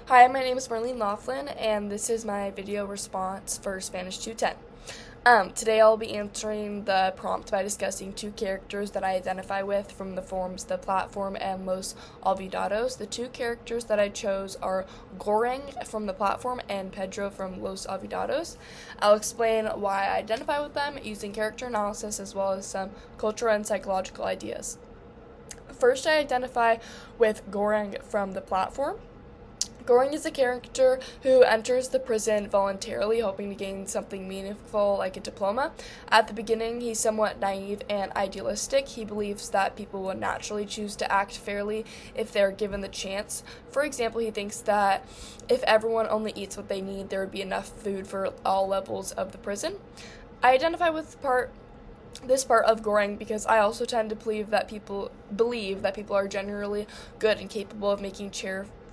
Hi, my name is Marlene Laughlin, and this is my video response for Spanish 210. Today I'll be answering the prompt by discussing two characters that I identify with from the forums The Platform and Los Olvidados. The two characters that I chose are Goreng from The Platform and Pedro from Los Olvidados. I'll explain why I identify with them using character analysis as well as some cultural and psychological ideas. First, I identify with Goreng from The Platform. Goreng is a character who enters the prison voluntarily, hoping to gain something meaningful like a diploma. At the beginning, he's somewhat naive and idealistic. He believes that people will naturally choose to act fairly if they're given the chance. For example, he thinks that if everyone only eats what they need, there would be enough food for all levels of the prison. I identify with this part of Goreng because I also tend to believe that people are generally good and capable of making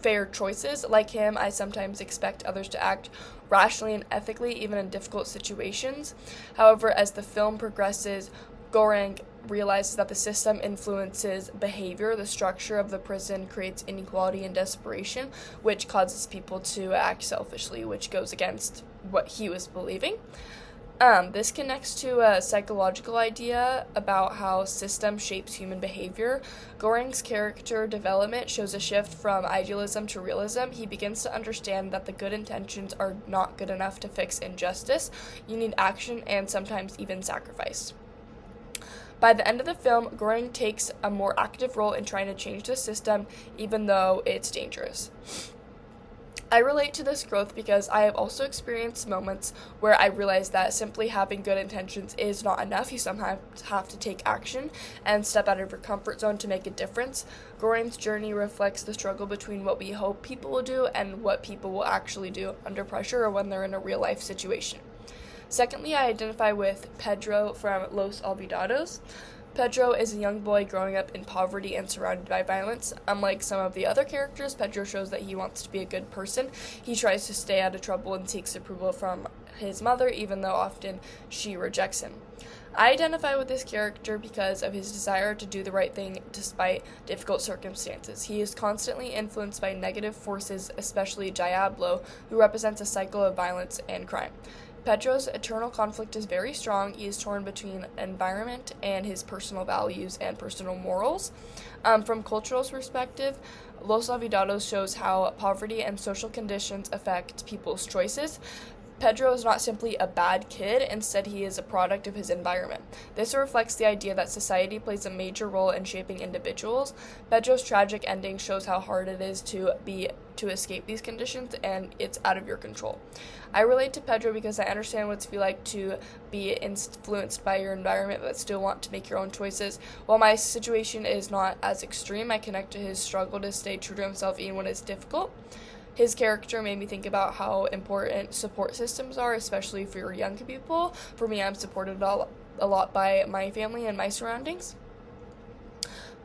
fair choices. Like him, I sometimes expect others to act rationally and ethically, even in difficult situations. However, as the film progresses, Goreng realizes that the system influences behavior. The structure of the prison creates inequality and desperation, which causes people to act selfishly, which goes against what he was believing. This connects to a psychological idea about how system shapes human behavior. Goreng's character development shows a shift from idealism to realism. He begins to understand that the good intentions are not good enough to fix injustice. You need action and sometimes even sacrifice. By the end of the film, Goreng takes a more active role in trying to change the system, even though it's dangerous. I relate to this growth because I have also experienced moments where I realized that simply having good intentions is not enough. You somehow have to take action and step out of your comfort zone to make a difference. Goreng's journey reflects the struggle between what we hope people will do and what people will actually do under pressure or when they're in a real-life situation. Secondly, I identify with Pedro from Los Olvidados. Pedro is a young boy growing up in poverty and surrounded by violence. Unlike some of the other characters, Pedro shows that he wants to be a good person. He tries to stay out of trouble and seeks approval from his mother, even though often she rejects him. I identify with this character because of his desire to do the right thing despite difficult circumstances. He is constantly influenced by negative forces, especially Diablo, who represents a cycle of violence and crime. Pedro's internal conflict is very strong. He is torn between environment and his personal values and personal morals. From cultural perspective, Los Olvidados shows how poverty and social conditions affect people's choices. Pedro is not simply a bad kid, instead he is a product of his environment. This reflects the idea that society plays a major role in shaping individuals. Pedro's tragic ending shows how hard it is to escape these conditions, and it's out of your control. I relate to Pedro because I understand what it's like to be influenced by your environment but still want to make your own choices. While my situation is not as extreme, I connect to his struggle to stay true to himself even when it's difficult. His character made me think about how important support systems are, especially for young people. For me, I'm supported a lot by my family and my surroundings.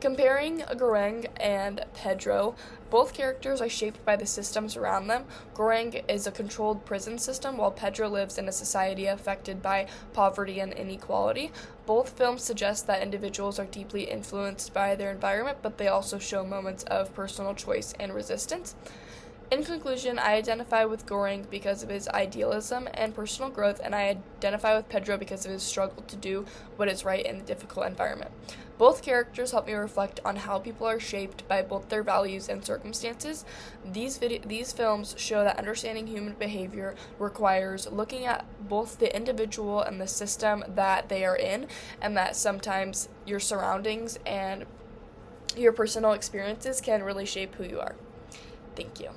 Comparing Goreng and Pedro, both characters are shaped by the systems around them. Goreng is a controlled prison system, while Pedro lives in a society affected by poverty and inequality. Both films suggest that individuals are deeply influenced by their environment, but they also show moments of personal choice and resistance. In conclusion, I identify with Goreng because of his idealism and personal growth, and I identify with Pedro because of his struggle to do what is right in a difficult environment. Both characters help me reflect on how people are shaped by both their values and circumstances. These films show that understanding human behavior requires looking at both the individual and the system that they are in, and that sometimes your surroundings and your personal experiences can really shape who you are. Thank you.